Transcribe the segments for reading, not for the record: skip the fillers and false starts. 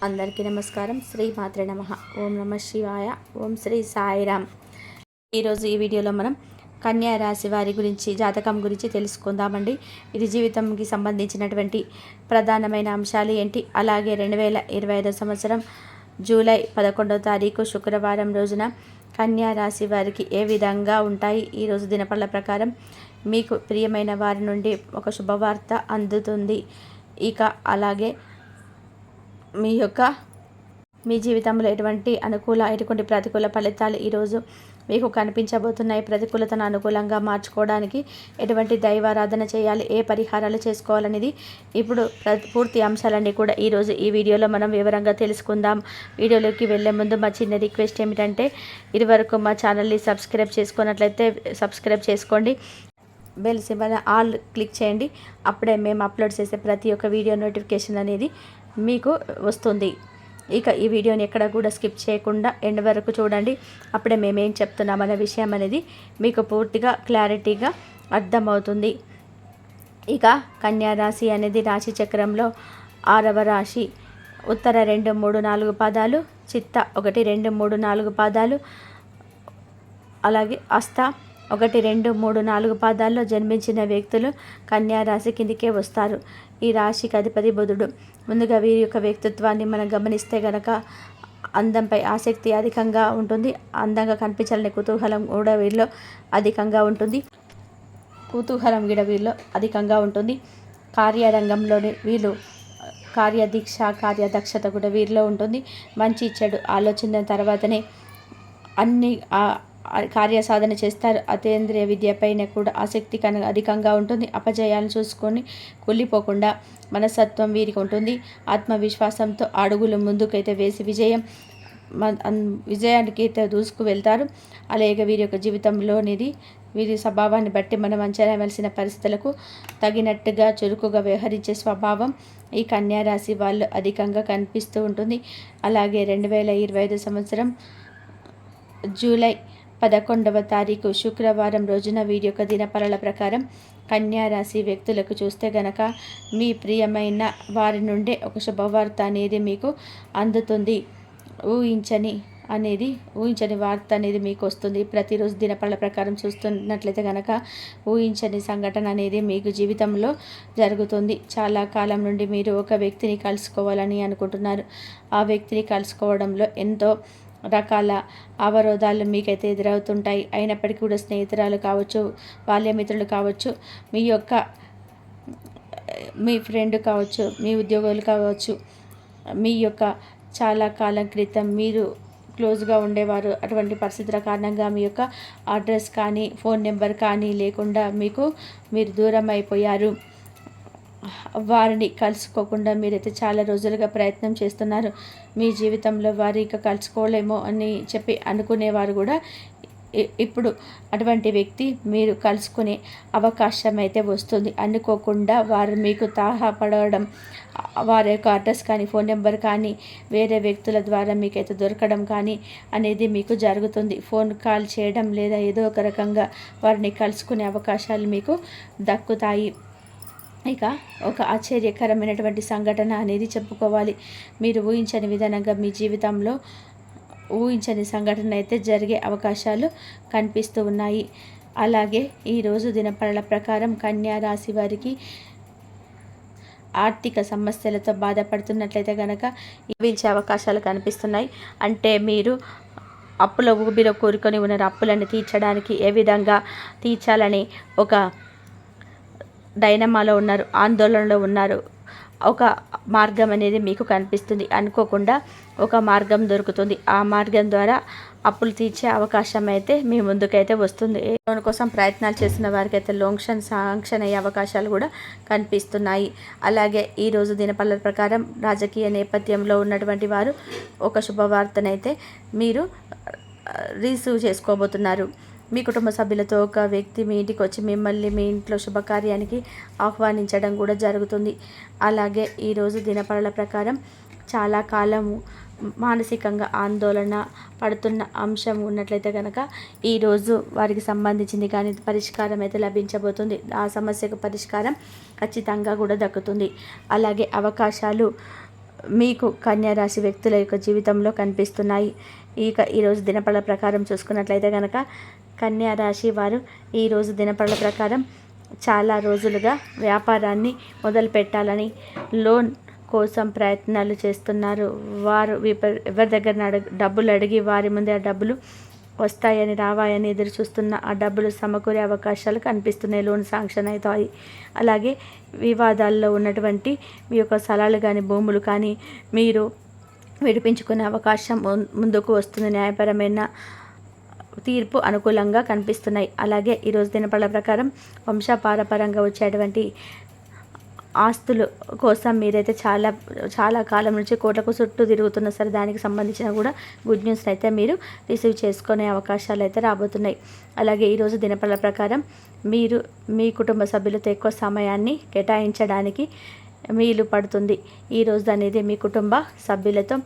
అందరికీ నమస్కారం. శ్రీ మాత్రే నమః. ఓం నమ శివాయ. ఓం శ్రీ సాయిరామ్. ఈరోజు ఈ వీడియోలో మనం కన్యా రాశి వారి గురించి జాతకం గురించి తెలుసుకుందామండి. ఇది జీవితంకి సంబంధించినటువంటి ప్రధానమైన అంశాలు ఏంటి, అలాగే 2025 సంవత్సరం జూలై 11వ తారీఖు శుక్రవారం రోజున కన్యా రాశి వారికి ఏ విధంగా ఉంటాయి. ఈరోజు దినపళ్ళ ప్రకారం మీకు ప్రియమైన వారి నుండి ఒక శుభవార్త అందుతుంది. ఇక అలాగే మీ జీవితంలో ఎటువంటి ప్రతికూల ఫలితాలు ఈరోజు మీకు కనిపించబోతున్నాయి. ప్రతికూలతను అనుకూలంగా మార్చుకోవడానికి ఎటువంటి దైవారాధన చేయాలి, ఏ పరిహారాలు చేసుకోవాలనేది ఇప్పుడు పూర్తి అంశాలన్నీ కూడా ఈరోజు ఈ వీడియోలో మనం వివరంగా తెలుసుకుందాం. వీడియోలోకి వెళ్ళే ముందు మా చిన్న రిక్వెస్ట్ ఏమిటంటే, ఇదివరకు మా ఛానల్ని సబ్స్క్రైబ్ చేసుకున్నట్లయితే సబ్స్క్రైబ్ చేసుకోండి. బెల్ సింబల్ ఆల్ క్లిక్ చేయండి. అప్పుడే మేము అప్లోడ్ చేసే ప్రతి ఒక్క వీడియో నోటిఫికేషన్ అనేది మీకు వస్తుంది. ఇక ఈ వీడియోని ఎక్కడ కూడా స్కిప్ చేయకుండా ఎండ్ వరకు చూడండి. అప్పుడే మేమేం చెప్తున్నామనే విషయం అనేది మీకు పూర్తిగా క్లారిటీగా అర్థమవుతుంది. ఇక కన్యా రాశి అనేది రాశి చక్రంలో 6వ రాశి. ఉత్తర 2, 3, 4 పాదాలు, చిత్త 1, 2, 3, 4 పాదాలు, అలాగే హస్త 1, 2, 3, 4 పాదాల్లో జన్మించిన వ్యక్తులు కన్యా రాశి కిందికే వస్తారు. ఈ రాశికి అధిపతి బుధుడు. ముందుగా వీరి యొక్క వ్యక్తిత్వాన్ని మనం గమనిస్తే గనక అందంపై ఆసక్తి అధికంగా ఉంటుంది. అందంగా కనిపించాలనే కుతూహలం కూడా వీరిలో అధికంగా ఉంటుంది. కార్యరంగంలోని వీళ్ళు కార్యదీక్ష, కార్యదక్షత కూడా వీరిలో ఉంటుంది. మంచి చెడు ఆలోచన తర్వాతనే అన్ని కార్యసాధన చేస్తారు. అతీంద్రియ విద్యపైన కూడా ఆసక్తి అధికంగా ఉంటుంది. అపజయాలను చూసుకొని కుళ్ళిపోకుండా మనస్తత్వం వీరికి ఉంటుంది. ఆత్మవిశ్వాసంతో అడుగులు ముందుకైతే వేసి విజయానికి అయితే దూసుకు వెళ్తారు. అలాగే వీరి యొక్క జీవితంలోనిది వీరి స్వభావాన్ని బట్టి మనం అంచనా వేయాల్సిన పరిస్థితులకు తగినట్టుగా చురుకుగా వ్యవహరించే స్వభావం ఈ కన్యా రాశి వాళ్ళు అధికంగా కనిపిస్తూ ఉంటుంది. అలాగే 2025 సంవత్సరం జూలై 11వ తారీఖు శుక్రవారం రోజున వీరి యొక్క దినఫలాల ప్రకారం కన్యా రాశి వ్యక్తులకు చూస్తే గనక మీ ప్రియమైన వారి నుండే ఒక శుభవార్త అనేది మీకు అందుతుంది. ఊహించని వార్త అనేది మీకు వస్తుంది. ప్రతిరోజు దినఫలాల ప్రకారం చూస్తున్నట్లయితే కనుక ఊహించని సంఘటన అనేది మీకు జీవితంలో జరుగుతుంది. చాలా కాలం నుండి మీరు ఒక వ్యక్తిని కలుసుకోవాలని అనుకుంటున్నారు. ఆ వ్యక్తిని కలుసుకోవడంలో ఎంతో రకాల అవరోధాలు మీకైతే ఎదురవుతుంటాయి. అయినప్పటికీ కూడా స్నేహితురాలు కావచ్చు, బాల్యమిత్రులు కావచ్చు, మీ ఫ్రెండ్ కావచ్చు, మీ ఉద్యోగులు కావచ్చు, మీ యొక్క చాలా కాలం క్రితం మీరు క్లోజ్గా ఉండేవారు. అటువంటి పరిస్థితుల కారణంగా మీ యొక్క అడ్రస్ కానీ ఫోన్ నెంబర్ కానీ లేకుండా మీరు దూరం అయిపోయారు. వారిని కలుసుకోకుండా మీరైతే చాలా రోజులుగా ప్రయత్నం చేస్తున్నారు. మీ జీవితంలో వారి ఇక కలుసుకోలేమో అని చెప్పి అనుకునేవారు కూడా ఇప్పుడు అటువంటి వ్యక్తి మీరు కలుసుకునే అవకాశం అయితే వస్తుంది. అనుకోకుండా వారు మీకు తాహపడడం, వారి యొక్క అడ్రస్ కానీ ఫోన్ నెంబర్ కానీ వేరే వ్యక్తుల ద్వారా మీకైతే దొరకడం కానీ అనేది మీకు జరుగుతుంది. ఫోన్ కాల్ చేయడం లేదా ఏదో ఒక రకంగా వారిని కలుసుకునే అవకాశాలు మీకు దక్కుతాయి. ఇక ఒక ఆశ్చర్యకరమైనటువంటి సంఘటన అనేది చెప్పుకోవాలి. మీరు ఊహించని విధానంగా మీ జీవితంలో ఊహించని సంఘటన అయితే జరిగే అవకాశాలు కనిపిస్తూ ఉన్నాయి. అలాగే ఈరోజు దినఫలాల ప్రకారం కన్యా రాశి వారికి ఆర్థిక సమస్యలతో బాధపడుతున్నట్లయితే కనుక ఇవించే అవకాశాలు కనిపిస్తున్నాయి. అంటే మీరు అప్పుల ఊబిలో కూరుకొని ఉన్న అప్పులను తీర్చడానికి ఏ విధంగా తీర్చాలని ఒక డైనమాలో ఉన్నారు, ఆందోళనలో ఉన్నారు. ఒక మార్గం అనేది మీకు కనిపిస్తుంది. అనుకోకుండా ఒక మార్గం దొరుకుతుంది. ఆ మార్గం ద్వారా అప్పులు తీర్చే అవకాశం అయితే మీ ముందుకైతే వస్తుంది. లోన్ కోసం ప్రయత్నాలు చేసిన వారికి అయితే లోన్ శాంక్షన్ అయ్యే అవకాశాలు కూడా కనిపిస్తున్నాయి. అలాగే ఈరోజు దినఫలాల ప్రకారం రాజకీయ నేపథ్యంలో ఉన్నటువంటి వారు ఒక శుభవార్తనైతే మీరు రిసీవ్ చేసుకోబోతున్నారు. మీ కుటుంబ సభ్యులతో ఒక వ్యక్తి మీ ఇంటికి వచ్చి మిమ్మల్ని మీ ఇంట్లో శుభకార్యానికి ఆహ్వానించడం కూడా జరుగుతుంది. అలాగే ఈరోజు దినఫలాల ప్రకారం చాలా కాలము మానసికంగా ఆందోళన పడుతున్న అంశం ఉన్నట్లయితే కనుక ఈరోజు వారికి సంబంధించింది కానీ పరిష్కారం అయితే లభించబోతుంది. ఆ సమస్యకు పరిష్కారం ఖచ్చితంగా కూడా దక్కుతుంది. అలాగే అవకాశాలు మీకు కన్యా రాశి వ్యక్తుల యొక్క జీవితంలో కనిపిస్తున్నాయి. ఈరోజు దినపళ్ళ ప్రకారం చూసుకున్నట్లయితే కనుక కన్యా రాశి వారు ఈరోజు దినపళ్ళ ప్రకారం చాలా రోజులుగా వ్యాపారాన్ని మొదలు పెట్టాలని లోన్ కోసం ప్రయత్నాలు చేస్తున్నారు. వారు ఎవరి దగ్గర డబ్బులు అడిగి వారి ముందే ఆ డబ్బులు వస్తాయని రావాయని ఎదురు చూస్తున్న ఆ డబ్బులు సమకూరే అవకాశాలు కనిపిస్తున్నాయి. లోన్ శాంక్షన్ అవుతాయి. అలాగే వివాదాల్లో ఉన్నటువంటి మీ యొక్క స్థలాలు కానీ భూములు కానీ మీరు విడిపించుకునే అవకాశం ముందుకు వస్తుంది. న్యాయపరమైన తీర్పు అనుకూలంగా కనిపిస్తున్నాయి. అలాగే ఈరోజు దినపళ్ళ ప్రకారం వంశపారపరంగా వచ్చేటువంటి ఆస్తులు కోసం మీరైతే చాలా కాలం నుంచి కోట్లకు చుట్టూ తిరుగుతున్న సరే దానికి సంబంధించిన కూడా గుడ్ న్యూస్ అయితే మీరు రిసీవ్ చేసుకునే అవకాశాలు అయితే రాబోతున్నాయి. అలాగే ఈరోజు దినపళ్ళ ప్రకారం మీరు మీ కుటుంబ సభ్యులతో ఎక్కువ సమయాన్ని కేటాయించడానికి వీలు పడుతుంది. ఈరోజు అనేది మీ కుటుంబ సభ్యులతో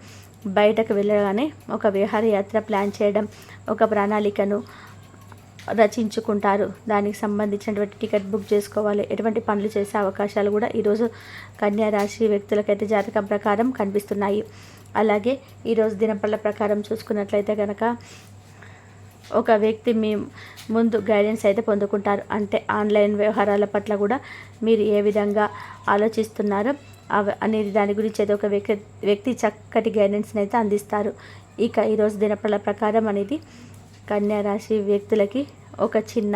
బయటకు వెళ్ళగానే ఒక విహారయాత్ర ప్లాన్ చేయడం, ఒక ప్రణాళికను రచించుకుంటారు. దానికి సంబంధించినటువంటి టికెట్ బుక్ చేసుకోవాలి. ఎటువంటి పనులు చేసే అవకాశాలు కూడా ఈరోజు కన్యా రాశి వ్యక్తులకైతే జాతకం ప్రకారం కనిపిస్తున్నాయి. అలాగే ఈరోజు దినపళ్ళ ప్రకారం చూసుకున్నట్లయితే కనుక ఒక వ్యక్తి మీ ముందు గైడెన్స్ అయితే పొందుకుంటారు. అంటే ఆన్లైన్ వ్యవహారాల పట్ల కూడా మీరు ఏ విధంగా ఆలోచిస్తున్నారో అనేది దాని గురించి అయితే ఒక వ్యక్తి చక్కటి గైడెన్స్ని అయితే అందిస్తారు. ఇక ఈరోజు దినపళ్ళ ప్రకారం అనేది కన్యా రాశి వ్యక్తులకి ఒక చిన్న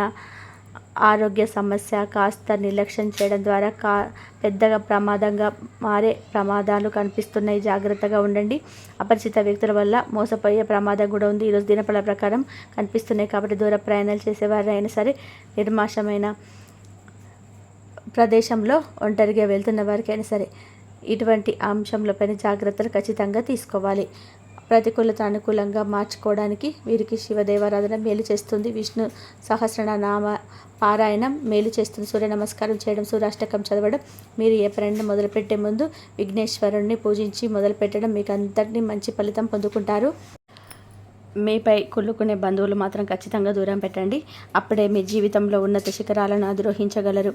ఆరోగ్య సమస్య కాస్త నిర్లక్ష్యం చేయడం ద్వారా పెద్దగా ప్రమాదంగా మారే ప్రమాదాలు కనిపిస్తున్నాయి. జాగ్రత్తగా ఉండండి. అపరిచిత వ్యక్తుల వల్ల మోసపోయే ప్రమాదం కూడా ఉంది. ఈరోజు దినపళ్ళ ప్రకారం కనిపిస్తున్నాయి. కాబట్టి దూర ప్రయాణాలు చేసేవారైనా సరే, నిర్మాషమైన ప్రదేశంలో ఒంటరిగా వెళ్తున్న వారికైనా సరే ఇటువంటి అంశంలపైన జాగ్రత్తలు ఖచ్చితంగా తీసుకోవాలి. ప్రతికూలత అనుకూలంగా మార్చుకోవడానికి వీరికి శివదేవారాధన మేలు చేస్తుంది. విష్ణు సహస్రనామ పారాయణం మేలు చేస్తుంది. సూర్య నమస్కారం చేయడం, సూర్యాష్టకం చదవడం, మీరు ఏ పనిని మొదలుపెట్టే ముందు విఘ్నేశ్వరుణ్ణి పూజించి మొదలుపెట్టడం మీకు అంతటినీ మంచి ఫలితం పొందుకుంటారు. మీపై కుళ్ళుకునే బంధువులు మాత్రం ఖచ్చితంగా దూరం పెట్టండి. అప్పుడే మీ జీవితంలో ఉన్నత శిఖరాలను అధిరోహించగలరు.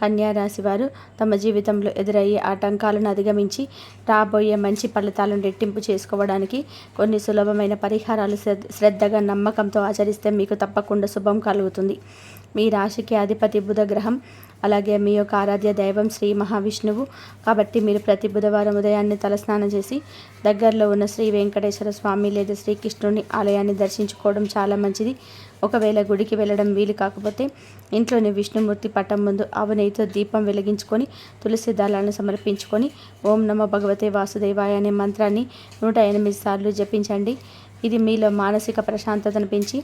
కన్యా రాశి వారు తమ జీవితంలో ఎదురయ్యే ఆటంకాలను అధిగమించి రాబోయే మంచి ఫలితాలను రెట్టింపు చేసుకోవడానికి కొన్ని సులభమైన పరిహారాలు శ్రద్ధగా నమ్మకంతో ఆచరిస్తే మీకు తప్పకుండా శుభం కలుగుతుంది. మీ రాశికి అధిపతి బుధ గ్రహం, అలాగే మీ యొక్క ఆరాధ్య దైవం శ్రీ మహావిష్ణువు. కాబట్టి మీరు ప్రతి బుధవారం ఉదయాన్నే తలస్నానం చేసి దగ్గరలో ఉన్న శ్రీ వెంకటేశ్వర స్వామి లేదా శ్రీకృష్ణుని ఆలయాన్ని దర్శించుకోవడం చాలా మంచిది. ఒకవేళ గుడికి వెళ్ళడం వీలు కాకపోతే ఇంట్లోని విష్ణుమూర్తి పటం ముందు ఆవు నెయ్యితో దీపం వెలిగించుకొని తులసి దళాలను సమర్పించుకొని ఓం నమో భగవతే వాసుదేవాయ అనే మంత్రాన్ని 108 సార్లు జపించండి. ఇది మీలో మానసిక ప్రశాంతతను పెంచి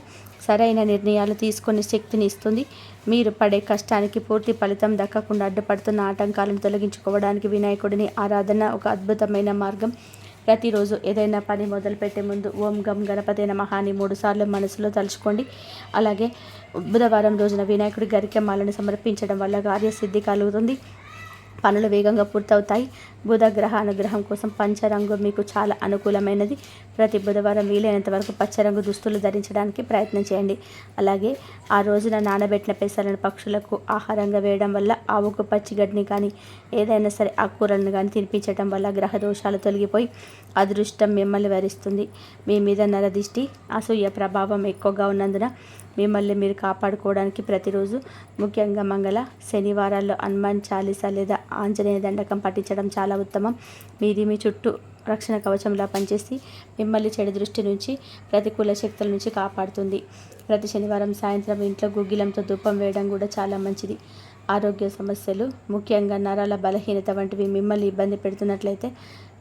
సరైన నిర్ణయాలు తీసుకునే శక్తిని ఇస్తుంది. మీరు పడే కష్టానికి పూర్తి ఫలితం దక్కకుండా అడ్డుపడుతున్న ఆటంకాలను తొలగించుకోవడానికి వినాయకుడిని ఆరాధన ఒక అద్భుతమైన మార్గం. ప్రతిరోజు ఏదైనా పని మొదలుపెట్టే ముందు ఓం గం గణపతే నమః అని 3 సార్లు మనసులో తలుచుకోండి. అలాగే బుధవారం రోజున వినాయకుడి గరికెమాలను సమర్పించడం వల్ల కార్యసిద్ధి కలుగుతుంది. పనులు వేగంగా పూర్తవుతాయి. బుధ గ్రహ అనుగ్రహం కోసం పంచరంగు మీకు చాలా అనుకూలమైనది. ప్రతి బుధవారం వీలైనంత వరకు పచ్చరంగు దుస్తులు ధరించడానికి ప్రయత్నం చేయండి. అలాగే ఆ రోజున నానబెట్టిన పెసలను పక్షులకు ఆహారంగా వేయడం వల్ల, ఆవుకు పచ్చిగడ్డిని కానీ ఏదైనా సరే ఆకుకూరలను కానీ తినిపించడం వల్ల గ్రహ దోషాలు తొలగిపోయి అదృష్టం మిమ్మల్ని వరిస్తుంది. మీ మీద నరదిష్టి, అసూయ ప్రభావం ఎక్కువగా ఉన్నందున మిమ్మల్ని మీరు కాపాడుకోవడానికి ప్రతిరోజు ముఖ్యంగా మంగళ శనివారాల్లో హనుమాన్ చాలీసా లేదా ఆంజనేయ దండకం పఠించడం చాలా ఉత్తమం. మీది మీ చుట్టూ రక్షణ కవచంలా పనిచేసి మిమ్మల్ని చెడు దృష్టి నుంచి, ప్రతికూల శక్తుల నుంచి కాపాడుతుంది. ప్రతి శనివారం సాయంత్రం ఇంట్లో గుగ్గిలంతో ధూపం వేయడం కూడా చాలా మంచిది. ఆరోగ్య సమస్యలు, ముఖ్యంగా నరాల బలహీనత వంటివి మిమ్మల్ని ఇబ్బంది పెడుతున్నట్లయితే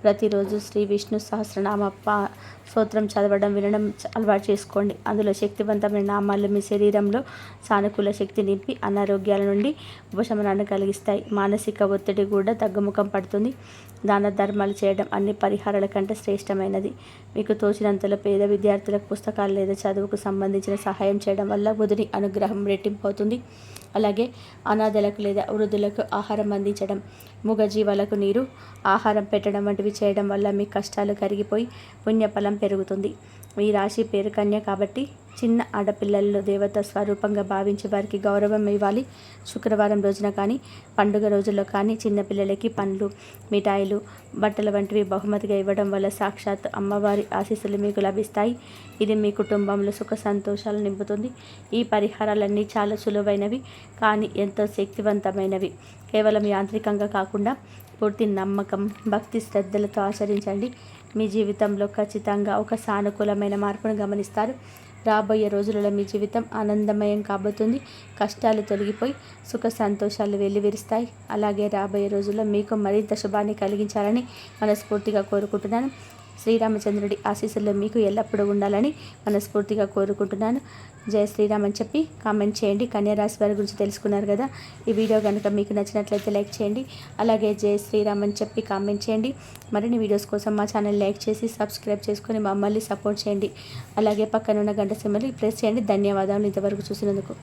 ప్రతిరోజు శ్రీ విష్ణు సహస్రనామ స్తోత్రం చదవడం, వినడం అలవాటు చేసుకోండి. అందులో శక్తివంతమైన నామాలు మీ శరీరంలో సానుకూల శక్తి నింపి అనారోగ్యాల నుండి ఉపశమనాన్ని కలిగిస్తాయి. మానసిక ఒత్తిడి కూడా తగ్గుముఖం పడుతుంది. దాన ధర్మాలు చేయడం అన్ని పరిహారాల కంటే శ్రేష్టమైనది. మీకు తోచినంతలో పేద విద్యార్థులకు పుస్తకాలు లేదా చదువుకు సంబంధించిన సహాయం చేయడం వల్ల బుధుని అనుగ్రహం రెట్టింపు అవుతుంది. అలాగే అనాథలకు లేదా వృద్ధులకు ఆహారం అందించడం, మూగజీవాలకు నీరు ఆహారం పెట్టడం వంటివి చేయడం వల్ల మీ కష్టాలు కరిగిపోయి పుణ్యఫలం పెరుగుతుంది. మీ రాశి పేరు కన్య కాబట్టి చిన్న ఆడపిల్లల్లో దేవత స్వరూపంగా భావించి వారికి గౌరవం ఇవ్వాలి. శుక్రవారం రోజున కానీ పండుగ రోజుల్లో కానీ చిన్నపిల్లలకి పండ్లు, మిఠాయిలు, బట్టల వంటివి బహుమతిగా ఇవ్వడం వల్ల సాక్షాత్ అమ్మవారి ఆశీస్సులు మీకు లభిస్తాయి. ఇది మీ కుటుంబంలో సుఖ సంతోషాలు నింపుతుంది. ఈ పరిహారాలన్నీ చాలా సులువైనవి కానీ ఎంతో శక్తివంతమైనవి. కేవలం యాంత్రికంగా కాకుండా పూర్తి నమ్మకం, భక్తి, శ్రద్ధలతో ఆచరించండి. మీ జీవితంలో ఖచ్చితంగా ఒక సానుకూలమైన మార్పును గమనిస్తారు. రాబోయే రోజులలో మీ జీవితం ఆనందమయం కాబోతుంది. కష్టాలు తొలగిపోయి సుఖ సంతోషాలు వెల్లివిరుస్తాయి. అలాగే రాబోయే రోజుల్లో మీకు మరింత శుభాన్ని కలిగించాలని మనస్ఫూర్తిగా కోరుకుంటున్నాను. శ్రీరామచంద్రుడి ఆశీస్సుల్లో మీకు ఎల్లప్పుడూ ఉండాలని మనస్ఫూర్తిగా కోరుకుంటున్నాను. జై శ్రీరామ్ అని చెప్పి కామెంట్ చేయండి. కన్యారాశి వారి గురించి తెలుసుకున్నారు కదా. ఈ వీడియో కనుక మీకు నచ్చినట్లయితే లైక్ చేయండి. అలాగే జై శ్రీరామ్ అని చెప్పి కామెంట్ చేయండి. మరిన్ని వీడియోస్ కోసం మా ఛానల్ లైక్ చేసి సబ్స్క్రైబ్ చేసుకొని మమ్మల్ని సపోర్ట్ చేయండి. అలాగే పక్కన ఉన్న గంట సింబల్ని ప్రెస్ చేయండి. ధన్యవాదాలు ఇంతవరకు చూసినందుకు.